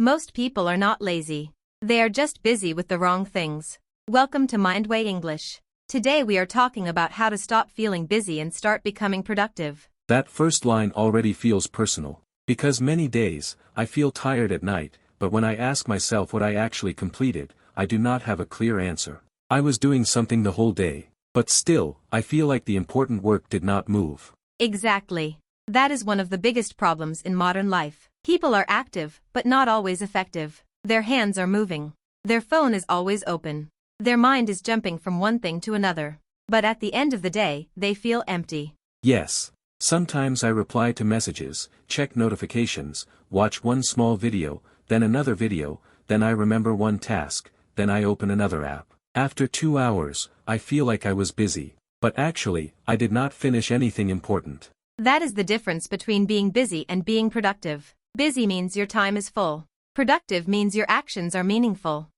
Most people are not lazy. They are just busy with the wrong things. Welcome to Mindway English. Today we are talking about how to stop feeling busy and start becoming productive. That first line already feels personal. Because many days, I feel tired at night, but when I ask myself what I actually completed, I do not have a clear answer. I was doing something the whole day, but still, I feel like the important work did not move. Exactly. That is one of the biggest problems in modern life. People are active, but not always effective. Their hands are moving. Their phone is always open. Their mind is jumping from one thing to another. But at the end of the day, they feel empty. Yes. Sometimes I reply to messages, check notifications, watch one small video, then another video, then I remember one task, then I open another app. After 2 hours, I feel like I was busy. But actually, I did not finish anything important. That is the difference between being busy and being productive. Busy means your time is full. Productive means your actions are meaningful.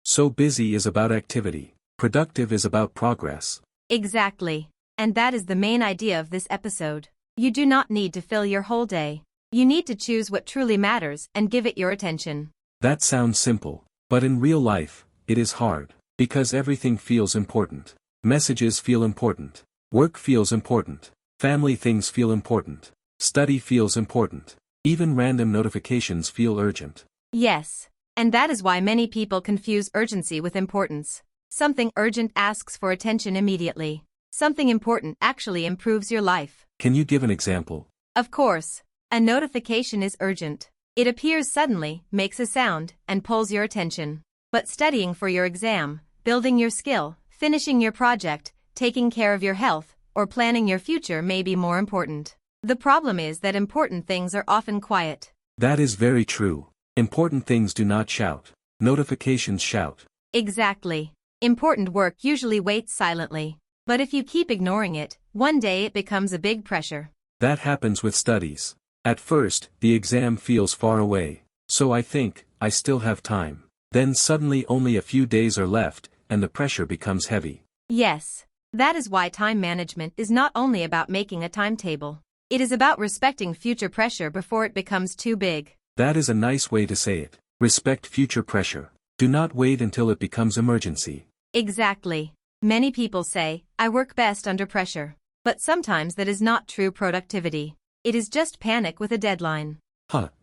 So busy is about activity. Productive is about progress. Exactly. And that is the main idea of this episode. You do not need to fill your whole day. You need to choose what truly matters and give it your attention. That sounds simple. But in real life, it is hard. Because everything feels important. Messages feel important. Work feels important. Family things feel important. Study feels important. Even random notifications feel urgent. Yes. And that is why many people confuse urgency with importance. Something urgent asks for attention immediately. Something important actually improves your life. Can you give an example? Of course. A notification is urgent. It appears suddenly, makes a sound, and pulls your attention. But studying for your exam, building your skill, finishing your project, taking care of your health, or planning your future may be more important. The problem is that important things are often quiet. That is very true. Important things do not shout. Notifications shout. Exactly. Important work usually waits silently. But if you keep ignoring it, one day it becomes a big pressure. That happens with studies. At first, the exam feels far away. So I think, I still have time. Then suddenly only a few days are left, and the pressure becomes heavy. Yes. That is why time management is not only about making a timetable. It is about respecting future pressure before it becomes too big. That is a nice way to say it. Respect future pressure. Do not wait until it becomes emergency. Exactly. Many people say, I work best under pressure. But sometimes that is not true productivity. It is just panic with a deadline.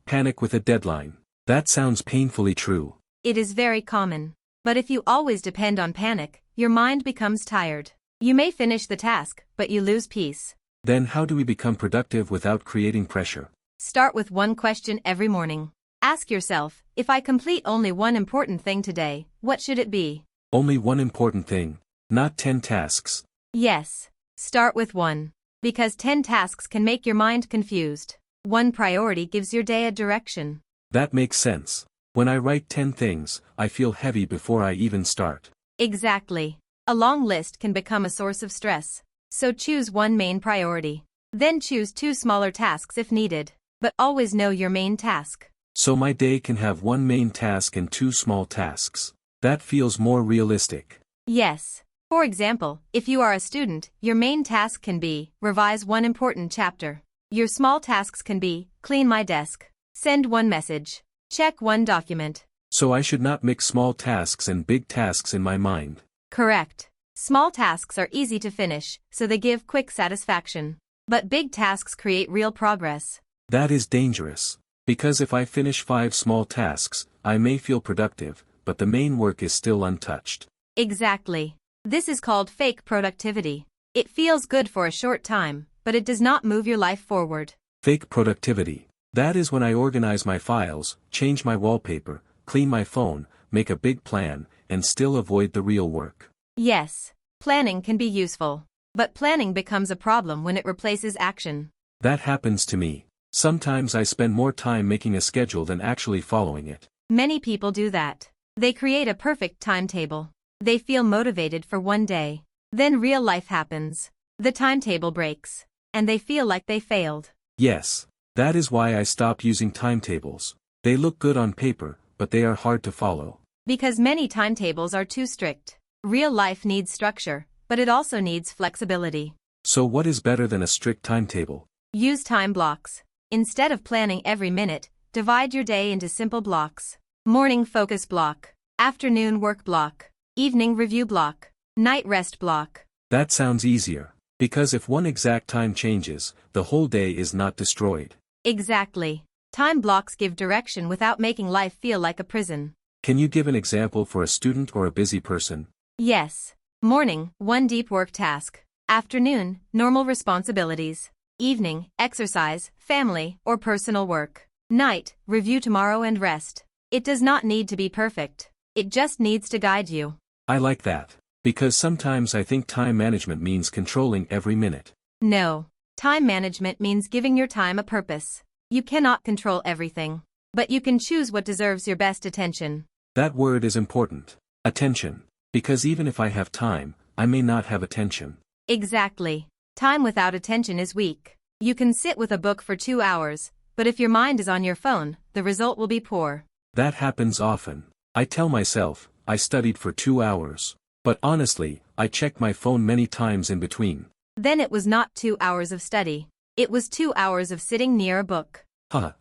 Panic with a deadline. That sounds painfully true. It is very common. But if you always depend on panic, your mind becomes tired. You may finish the task, but you lose peace. Then how do we become productive without creating pressure? Start with one question every morning. Ask yourself, if I complete only one important thing today, what should it be? Only one important thing, not 10 tasks. Yes. Start with one. Because 10 tasks can make your mind confused. One priority gives your day a direction. That makes sense. When I write 10 things, I feel heavy before I even start. Exactly. A long list can become a source of stress. So choose one main priority. Then choose 2 smaller tasks if needed. But always know your main task. So my day can have one main task and 2 small tasks. That feels more realistic. Yes. For example, if you are a student, your main task can be, revise one important chapter. Your small tasks can be, clean my desk, send one message, check one document. So I should not mix small tasks and big tasks in my mind. Correct. Small tasks are easy to finish, so they give quick satisfaction. But big tasks create real progress. That is dangerous. Because if I finish 5 small tasks, I may feel productive, but the main work is still untouched. Exactly. This is called fake productivity. It feels good for a short time, but it does not move your life forward. Fake productivity. That is when I organize my files, change my wallpaper, clean my phone, make a big plan, and still avoid the real work. Yes, planning can be useful. But planning becomes a problem when it replaces action. That happens to me. Sometimes I spend more time making a schedule than actually following it. Many people do that. They create a perfect timetable. They feel motivated for one day. Then real life happens. The timetable breaks. And they feel like they failed. Yes. That is why I stopped using timetables. They look good on paper, but they are hard to follow. Because many timetables are too strict. Real life needs structure, but it also needs flexibility. So what is better than a strict timetable? Use time blocks. Instead of planning every minute, divide your day into simple blocks. Morning focus block, afternoon work block, evening review block, night rest block. That sounds easier. Because if one exact time changes, the whole day is not destroyed. Exactly. Time blocks give direction without making life feel like a prison. Can you give an example for a student or a busy person? Yes. Morning, one deep work task. Afternoon, normal responsibilities. Evening, exercise, family, or personal work. Night, review tomorrow and rest. It does not need to be perfect. It just needs to guide you. I like that. Because sometimes I think time management means controlling every minute. No. Time management means giving your time a purpose. You cannot control everything. But you can choose what deserves your best attention. That word is important. Attention. Because even if I have time, I may not have attention. Exactly. Time without attention is weak. You can sit with a book for 2 hours, but if your mind is on your phone, the result will be poor. That happens often. I tell myself, I studied for 2 hours. But honestly, I check my phone many times in between. Then it was not 2 hours of study. It was 2 hours of sitting near a book.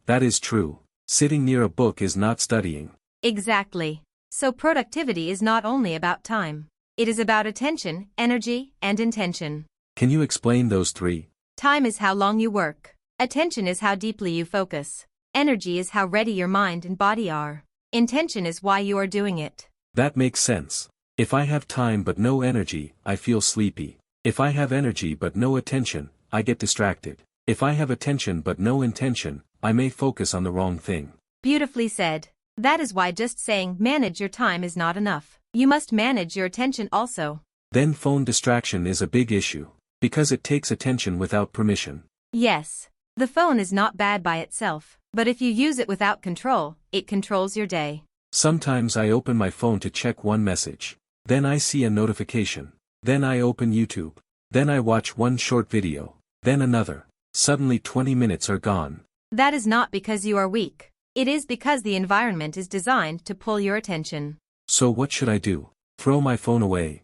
That is true. Sitting near a book is not studying. Exactly. So productivity is not only about time. It is about attention, energy, and intention. Can you explain those three? Time is how long you work. Attention is how deeply you focus. Energy is how ready your mind and body are. Intention is why you are doing it. That makes sense. If I have time but no energy, I feel sleepy. If I have energy but no attention, I get distracted. If I have attention but no intention, I may focus on the wrong thing. Beautifully said. That is why just saying manage your time is not enough. You must manage your attention also. Then phone distraction is a big issue. Because it takes attention without permission. Yes. The phone is not bad by itself, but if you use it without control, it controls your day. Sometimes I open my phone to check one message. Then I see a notification. Then I open YouTube. Then I watch one short video. Then another. Suddenly 20 minutes are gone. That is not because you are weak. It is because the environment is designed to pull your attention. So what should I do? Throw my phone away?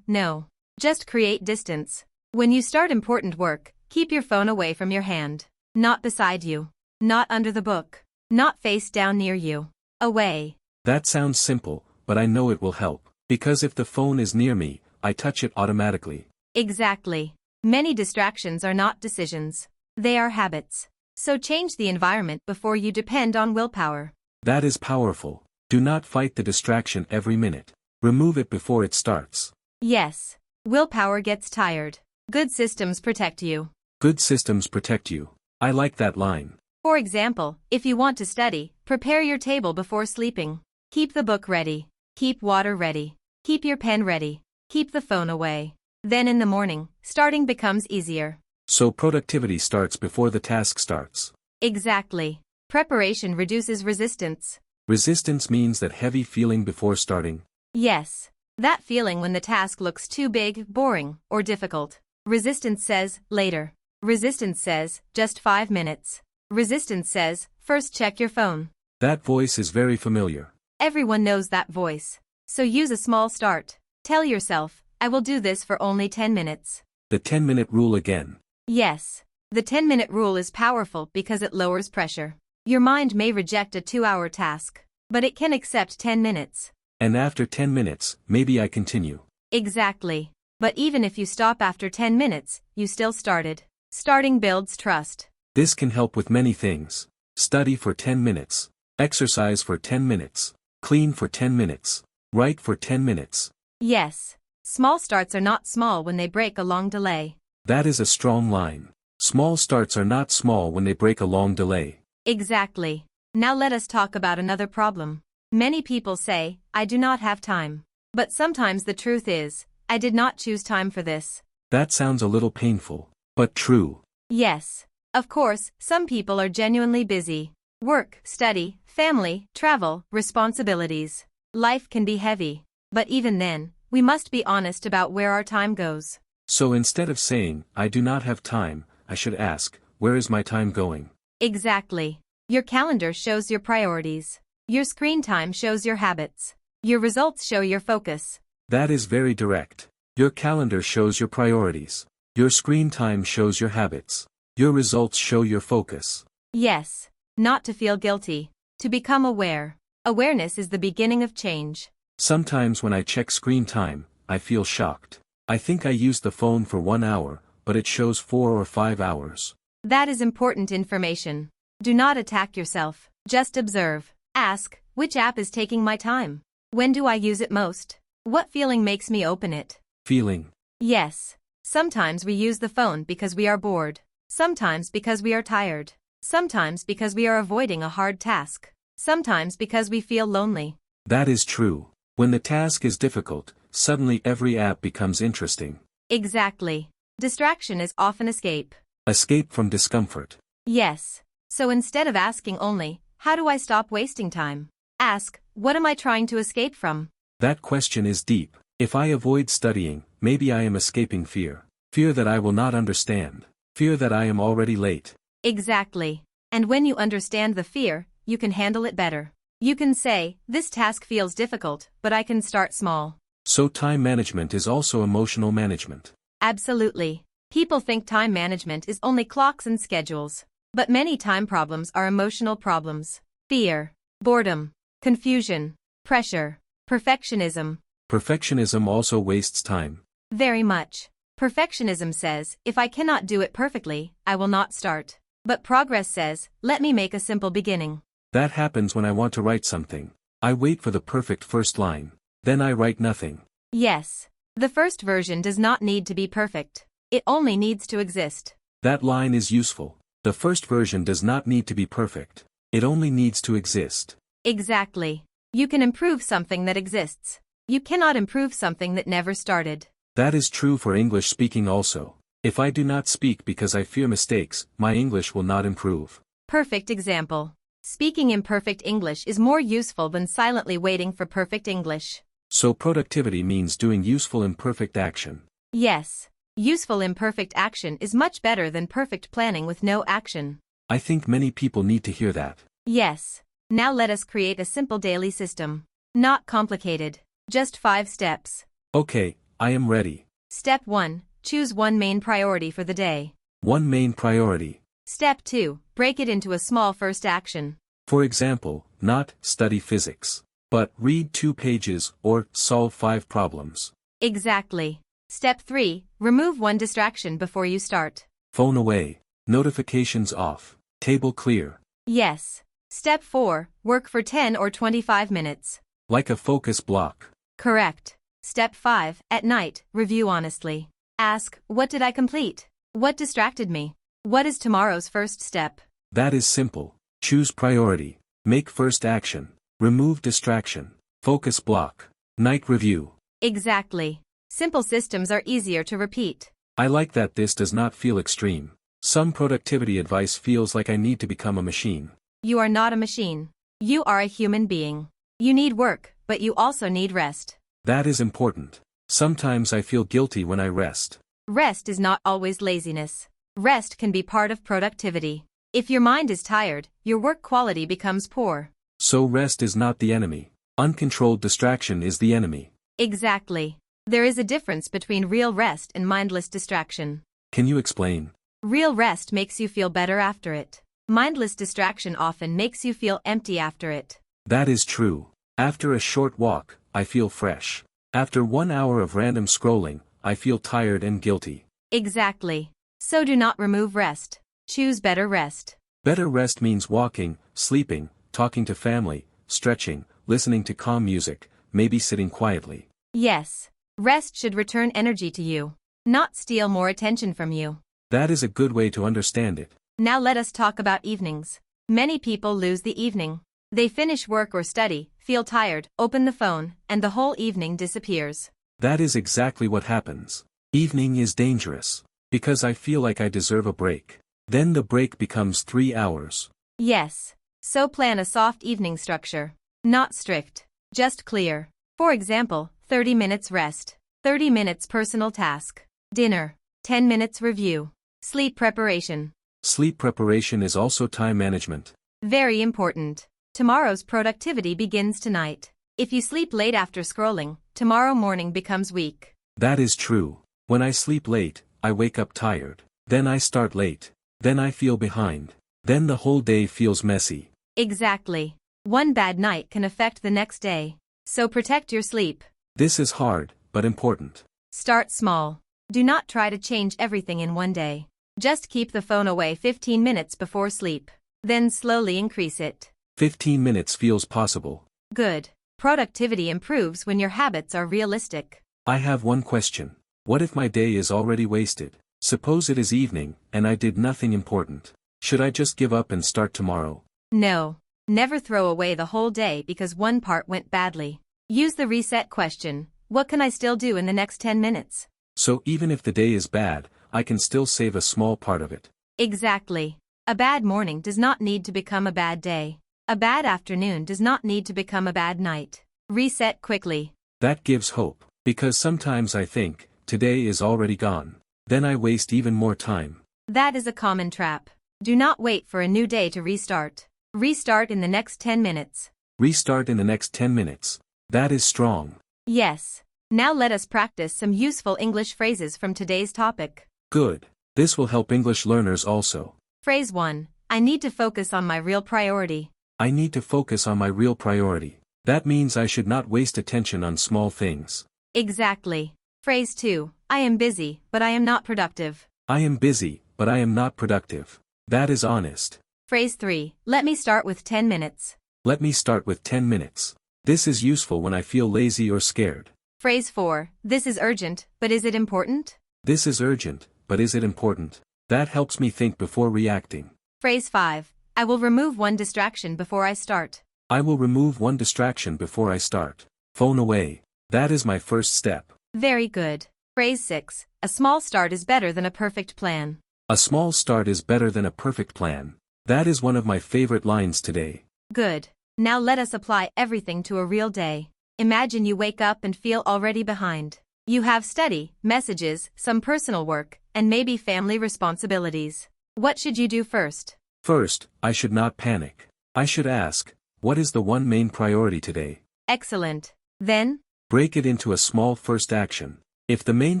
No. Just create distance. When you start important work, keep your phone away from your hand. Not beside you. Not under the book. Not face down near you. Away. That sounds simple, but I know it will help. Because if the phone is near me, I touch it automatically. Exactly. Many distractions are not decisions. They are habits. So change the environment before you depend on willpower. That is powerful. Do not fight the distraction every minute. Remove it before it starts. Yes. Willpower gets tired. Good systems protect you. Good systems protect you. I like that line. For example, if you want to study, prepare your table before sleeping. Keep the book ready. Keep water ready. Keep your pen ready. Keep the phone away. Then in the morning, starting becomes easier. So productivity starts before the task starts. Exactly. Preparation reduces resistance. Resistance means that heavy feeling before starting. Yes. That feeling when the task looks too big, boring, or difficult. Resistance says, later. Resistance says, just 5 minutes. Resistance says, first check your phone. That voice is very familiar. Everyone knows that voice. So use a small start. Tell yourself, I will do this for only 10 minutes. The 10-minute rule again. Yes. The 10-minute rule is powerful because it lowers pressure. Your mind may reject a 2-hour task, but it can accept 10 minutes. And after 10 minutes, maybe I continue. Exactly. But even if you stop after 10 minutes, you still started. Starting builds trust. This can help with many things. Study for 10 minutes. Exercise for 10 minutes. Clean for 10 minutes. Write for 10 minutes. Yes. Small starts are not small when they break a long delay. That is a strong line. Small starts are not small when they break a long delay. Exactly. Now let us talk about another problem. Many people say, I do not have time. But sometimes the truth is, I did not choose time for this. That sounds a little painful, but true. Yes. Of course, some people are genuinely busy. Work, study, family, travel, responsibilities. Life can be heavy. But even then, we must be honest about where our time goes. So instead of saying, I do not have time, I should ask, where is my time going? Exactly. Your calendar shows your priorities. Your screen time shows your habits. Your results show your focus. That is very direct. Your calendar shows your priorities. Your screen time shows your habits. Your results show your focus. Yes. not to feel guilty. To become aware. Awareness is the beginning of change. Sometimes when I check screen time, I feel shocked. I think I used the phone for 1 hour, but it shows 4 or 5 hours. That is important information. Do not attack yourself. Just observe. Ask, which app is taking my time? When do I use it most? What feeling makes me open it? Feeling. Yes. Sometimes we use the phone because we are bored. Sometimes because we are tired. Sometimes because we are avoiding a hard task. Sometimes because we feel lonely. That is true. When the task is difficult, suddenly every app becomes interesting. Exactly. Distraction is often escape. Escape from discomfort. Yes. So instead of asking only, how do I stop wasting time? Ask, what am I trying to escape from? That question is deep. If I avoid studying, maybe I am escaping fear. Fear that I will not understand. Fear that I am already late. Exactly. And when you understand the fear, you can handle it better. You can say, this task feels difficult, but I can start small. So time management is also emotional management. Absolutely. People think time management is only clocks and schedules. But many time problems are emotional problems. Fear, boredom, confusion, pressure, perfectionism. Perfectionism also wastes time. Very much. Perfectionism says, if I cannot do it perfectly, I will not start. But progress says, let me make a simple beginning. That happens when I want to write something. I wait for the perfect first line. Then I write nothing. Yes. The first version does not need to be perfect. It only needs to exist. That line is useful. The first version does not need to be perfect. It only needs to exist. Exactly. You can improve something that exists. You cannot improve something that never started. That is true for English speaking also. If I do not speak because I fear mistakes, my English will not improve. Perfect example. Speaking imperfect English is more useful than silently waiting for perfect English. So productivity means doing useful imperfect action. Yes. Useful imperfect action is much better than perfect planning with no action. I think many people need to hear that. Yes. Now let us create a simple daily system. Not complicated. Just 5 steps. Okay, I am ready. Step 1. Choose one main priority for the day. One main priority. Step 2. Break it into a small first action. For example, not study physics, but read 2 pages or solve 5 problems. Exactly. Step 3. Remove one distraction before you start. Phone away. Notifications off. Table clear. Yes. Step 4. Work for 10 or 25 minutes. Like a focus block. Correct. Step 5. At night, review honestly. Ask, what did I complete? What distracted me? What is tomorrow's first step? That is simple. Choose priority. Make first action. Remove distraction. Focus block. Night review. Exactly. Simple systems are easier to repeat. I like that this does not feel extreme. Some productivity advice feels like I need to become a machine. You are not a machine. You are a human being. You need work, but you also need rest. That is important. Sometimes I feel guilty when I rest. Rest is not always laziness. Rest can be part of productivity. If your mind is tired, your work quality becomes poor. So rest is not the enemy. Uncontrolled distraction is the enemy. Exactly. There is a difference between real rest and mindless distraction. Can you explain? Real rest makes you feel better after it. Mindless distraction often makes you feel empty after it. That is true. After a short walk, I feel fresh. After 1 hour of random scrolling, I feel tired and guilty. Exactly. So do not remove rest. Choose better rest. Better rest means walking, sleeping, talking to family, stretching, listening to calm music, maybe sitting quietly. Yes. Rest should return energy to you, not steal more attention from you. That is a good way to understand it. Now let us talk about evenings. Many people lose the evening. They finish work or study, feel tired, open the phone, and the whole evening disappears. That is exactly what happens. Evening is dangerous. Because I feel like I deserve a break. Then the break becomes 3 hours. Yes. So plan a soft evening structure. Not strict. Just clear. For example, 30 minutes rest. 30 minutes personal task. Dinner. 10 minutes review. Sleep preparation. Sleep preparation is also time management. Very important. Tomorrow's productivity begins tonight. If you sleep late after scrolling, tomorrow morning becomes weak. That is true. When I sleep late, I wake up tired. Then I start late. Then I feel behind. Then the whole day feels messy. Exactly. One bad night can affect the next day. So protect your sleep. This is hard, but important. Start small. Do not try to change everything in one day. Just keep the phone away 15 minutes before sleep. Then slowly increase it. 15 minutes feels possible. Good. Productivity improves when your habits are realistic. I have one question. What if my day is already wasted? Suppose it is evening, and I did nothing important. Should I just give up and start tomorrow? No. Never throw away the whole day because one part went badly. Use the reset question. What can I still do in the next 10 minutes? So even if the day is bad, I can still save a small part of it. Exactly. A bad morning does not need to become a bad day. A bad afternoon does not need to become a bad night. Reset quickly. That gives hope, because sometimes I think, today is already gone. Then I waste even more time. That is a common trap. Do not wait for a new day to restart. Restart in the next 10 minutes. Restart in the next 10 minutes. That is strong. Yes. Now let us practice some useful English phrases from today's topic. Good. This will help English learners also. Phrase 1. I need to focus on my real priority. I need to focus on my real priority. That means I should not waste attention on small things. Exactly. Phrase 2. I am busy, but I am not productive. I am busy, but I am not productive. That is honest. Phrase 3. Let me start with 10 minutes. Let me start with 10 minutes. This is useful when I feel lazy or scared. Phrase 4. This is urgent, but is it important? This is urgent, but is it important? That helps me think before reacting. Phrase 5. I will remove one distraction before I start. I will remove one distraction before I start. Phone away. That is my first step. Very good. Phrase 6. A small start is better than a perfect plan. A small start is better than a perfect plan. That is one of my favorite lines today. Good. Now let us apply everything to a real day. Imagine you wake up and feel already behind. You have study, messages, some personal work, and maybe family responsibilities. What should you do first? First, I should not panic. I should ask, what is the one main priority today? Excellent. Then? Break it into a small first action. If the main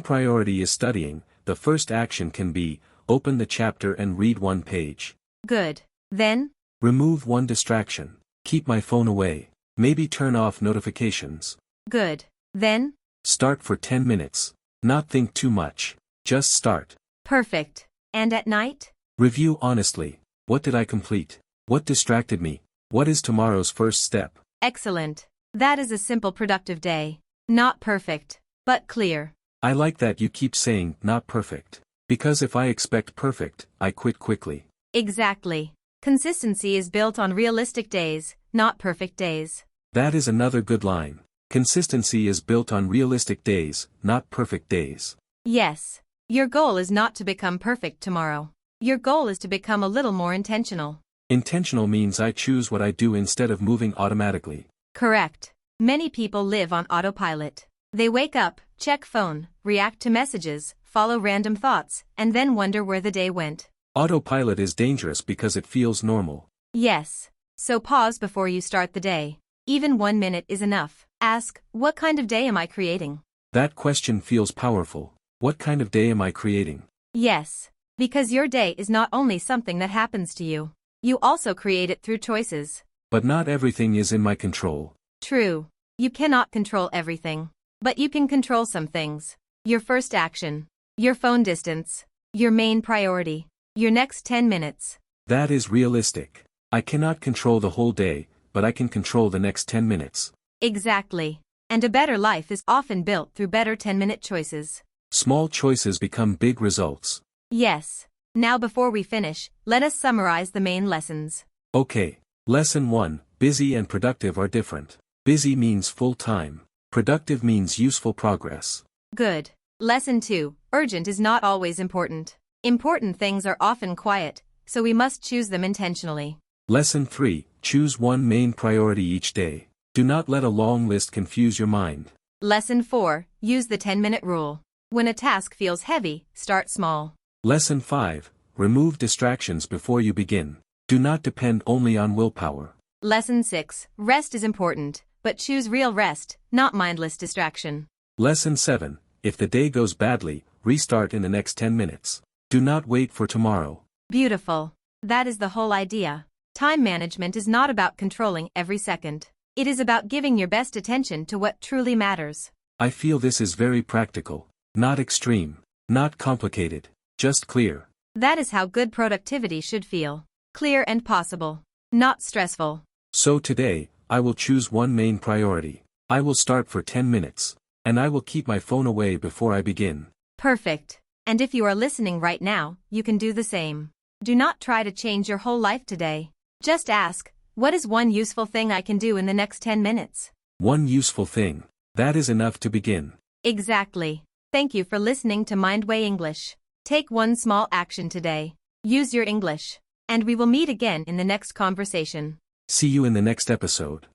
priority is studying, the first action can be, open the chapter and read one page. Good. Then? Remove one distraction. Keep my phone away. Maybe turn off notifications. Good. Then? Start for 10 minutes. Not think too much. Just start. Perfect. And at night? Review honestly. What did I complete? What distracted me? What is tomorrow's first step? Excellent. That is a simple productive day. Not perfect, but clear. I like that you keep saying, not perfect. Because if I expect perfect, I quit quickly. Exactly. Consistency is built on realistic days, not perfect days. That is another good line. Consistency is built on realistic days, not perfect days. Yes. Your goal is not to become perfect tomorrow. Your goal is to become a little more intentional. Intentional means I choose what I do instead of moving automatically. Correct. Many people live on autopilot. They wake up, check phone, react to messages, follow random thoughts, and then wonder where the day went. Autopilot is dangerous because it feels normal. Yes. So pause before you start the day. Even 1 minute is enough. Ask, what kind of day am I creating? That question feels powerful. What kind of day am I creating? Yes. Because your day is not only something that happens to you. You also create it through choices. But not everything is in my control. True. You cannot control everything. But you can control some things. Your first action. Your phone distance. Your main priority. Your next 10 minutes. That is realistic. I cannot control the whole day, but I can control the next 10 minutes. Exactly. And a better life is often built through better 10-minute choices. Small choices become big results. Yes. Now before we finish, let us summarize the main lessons. Okay. Lesson 1. Busy and productive are different. Busy means full time. Productive means useful progress. Good. Lesson 2. Urgent is not always important. Important things are often quiet, so we must choose them intentionally. Lesson 3. Choose one main priority each day. Do not let a long list confuse your mind. Lesson 4. Use the 10-minute rule. When a task feels heavy, start small. Lesson 5. Remove distractions before you begin. Do not depend only on willpower. Lesson 6. Rest is important, but choose real rest, not mindless distraction. Lesson 7. If the day goes badly, restart in the next 10 minutes. Do not wait for tomorrow. Beautiful. That is the whole idea. Time management is not about controlling every second. It is about giving your best attention to what truly matters. I feel this is very practical. Not extreme. Not complicated. Just clear. That is how good productivity should feel. Clear and possible. Not stressful. So today, I will choose one main priority. I will start for 10 minutes. And I will keep my phone away before I begin. Perfect. And if you are listening right now, you can do the same. Do not try to change your whole life today. Just ask, what is one useful thing I can do in the next 10 minutes? One useful thing. That is enough to begin. Exactly. Thank you for listening to Mindway English. Take one small action today. Use your English. And we will meet again in the next conversation. See you in the next episode.